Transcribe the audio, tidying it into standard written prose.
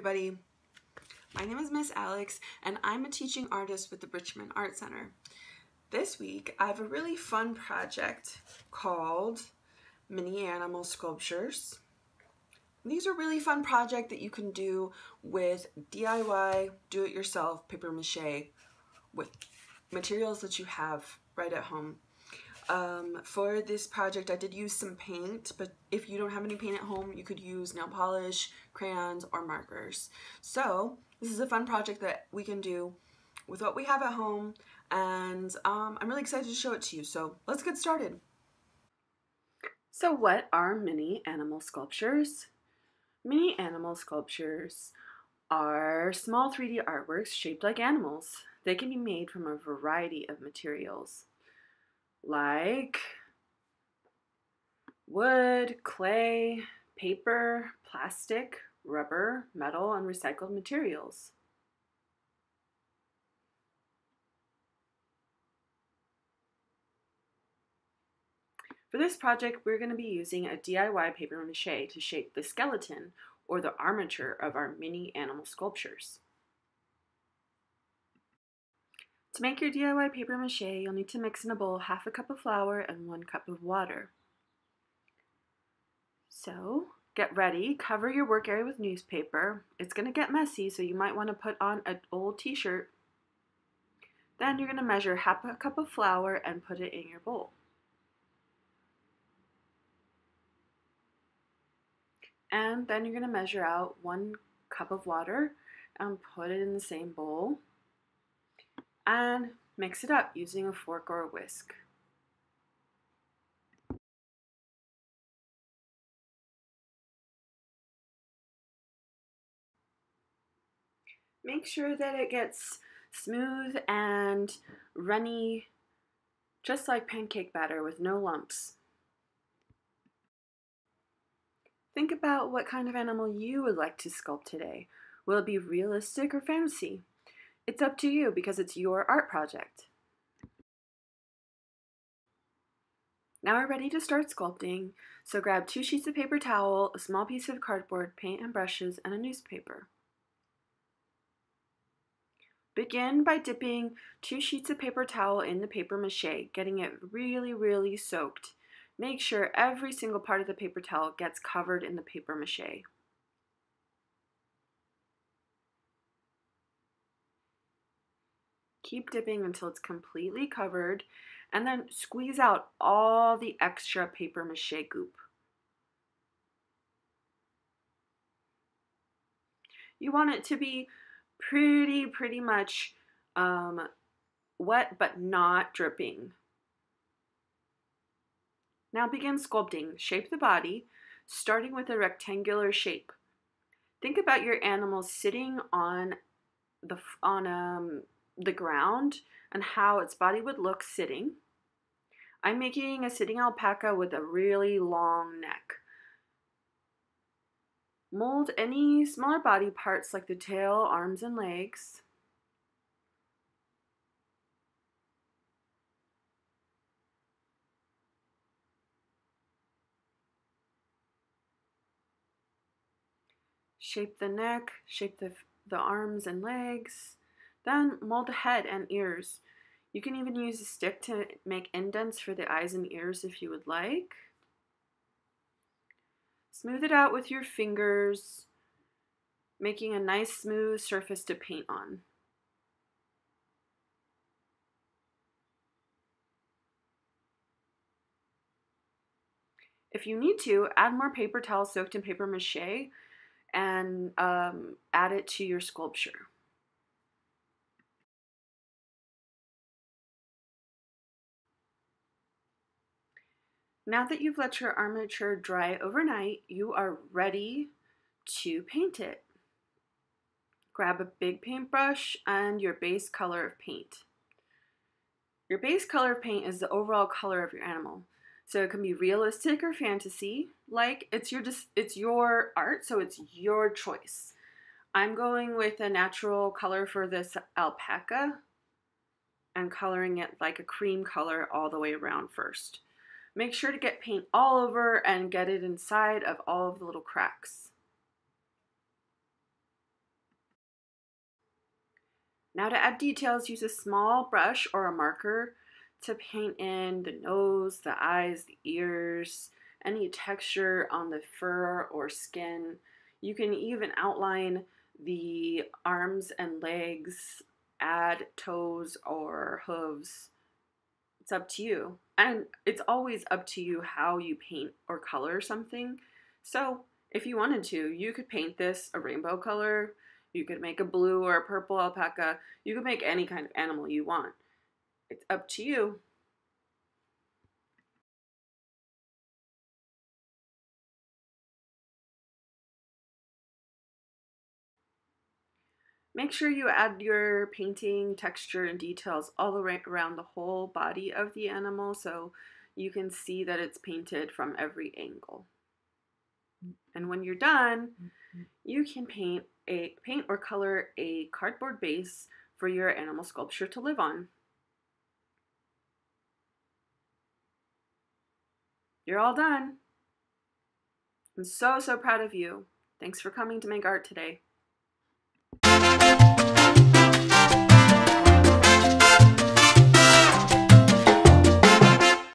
everybody. My name is Miss Alex and I'm a teaching artist with the Richmond Art Center. This week I have a really fun project called Mini Animal Sculptures. These are really fun projects that you can do with DIY, do-it-yourself paper mache with materials that you have right at home. For this project I did use some paint, but if you don't have any paint at home you could use nail polish, crayons, or markers. So this is a fun project that we can do with what we have at home, and I'm really excited to show it to you, so let's get started. So what are mini animal sculptures? Mini animal sculptures are small 3D artworks shaped like animals. They can be made from a variety of materials like wood, clay, paper, plastic, rubber, metal, and recycled materials. For this project, we're going to be using a DIY paper mache to shape the skeleton or the armature of our mini animal sculptures. To make your DIY paper mache, you'll need to mix in a bowl 1/2 cup of flour and 1 cup of water. So, get ready, cover your work area with newspaper. It's going to get messy, so you might want to put on an old t-shirt. Then you're going to measure 1/2 cup of flour and put it in your bowl. And then you're going to measure out 1 cup of water and put it in the same bowl. And mix it up using a fork or a whisk. Make sure that it gets smooth and runny, just like pancake batter with no lumps. Think about what kind of animal you would like to sculpt today. Will it be realistic or fantasy? It's up to you because it's your art project. Now we're ready to start sculpting, so grab 2 sheets of paper towel, a small piece of cardboard, paint and brushes, and a newspaper. Begin by dipping 2 sheets of paper towel in the paper mache, getting it really soaked. Make sure every single part of the paper towel gets covered in the paper mache. Keep dipping until it's completely covered, and then squeeze out all the extra paper mache goop. You want it to be pretty much wet but not dripping. Now begin sculpting. Shape the body, starting with a rectangular shape. Think about your animal sitting on the ground and how its body would look sitting. I'm making a sitting alpaca with a really long neck. Mold any smaller body parts like the tail, arms, and legs. Shape the neck, shape the arms and legs. Then mold the head and ears. You can even use a stick to make indents for the eyes and ears if you would like. Smooth it out with your fingers, making a nice smooth surface to paint on. If you need to, add more paper towel soaked in paper mache and add it to your sculpture. Now that you've let your armature dry overnight, you are ready to paint it. Grab a big paintbrush and your base color of paint. Your base color of paint is the overall color of your animal. So it can be realistic or fantasy, like it's your art, so it's your choice. I'm going with a natural color for this alpaca and coloring it like a cream color all the way around first. Make sure to get paint all over and get it inside of all of the little cracks. Now to add details, use a small brush or a marker to paint in the nose, the eyes, the ears, any texture on the fur or skin. You can even outline the arms and legs, add toes or hooves. It's up to you. And it's always up to you how you paint or color something. So if you wanted to, you could paint this a rainbow color. You could make a blue or a purple alpaca. You could make any kind of animal you want. It's up to you. Make sure you add your painting texture and details all the way around the whole body of the animal so you can see that it's painted from every angle. And when you're done, you can paint or color a cardboard base for your animal sculpture to live on. You're all done. I'm so proud of you. Thanks for coming to make art today.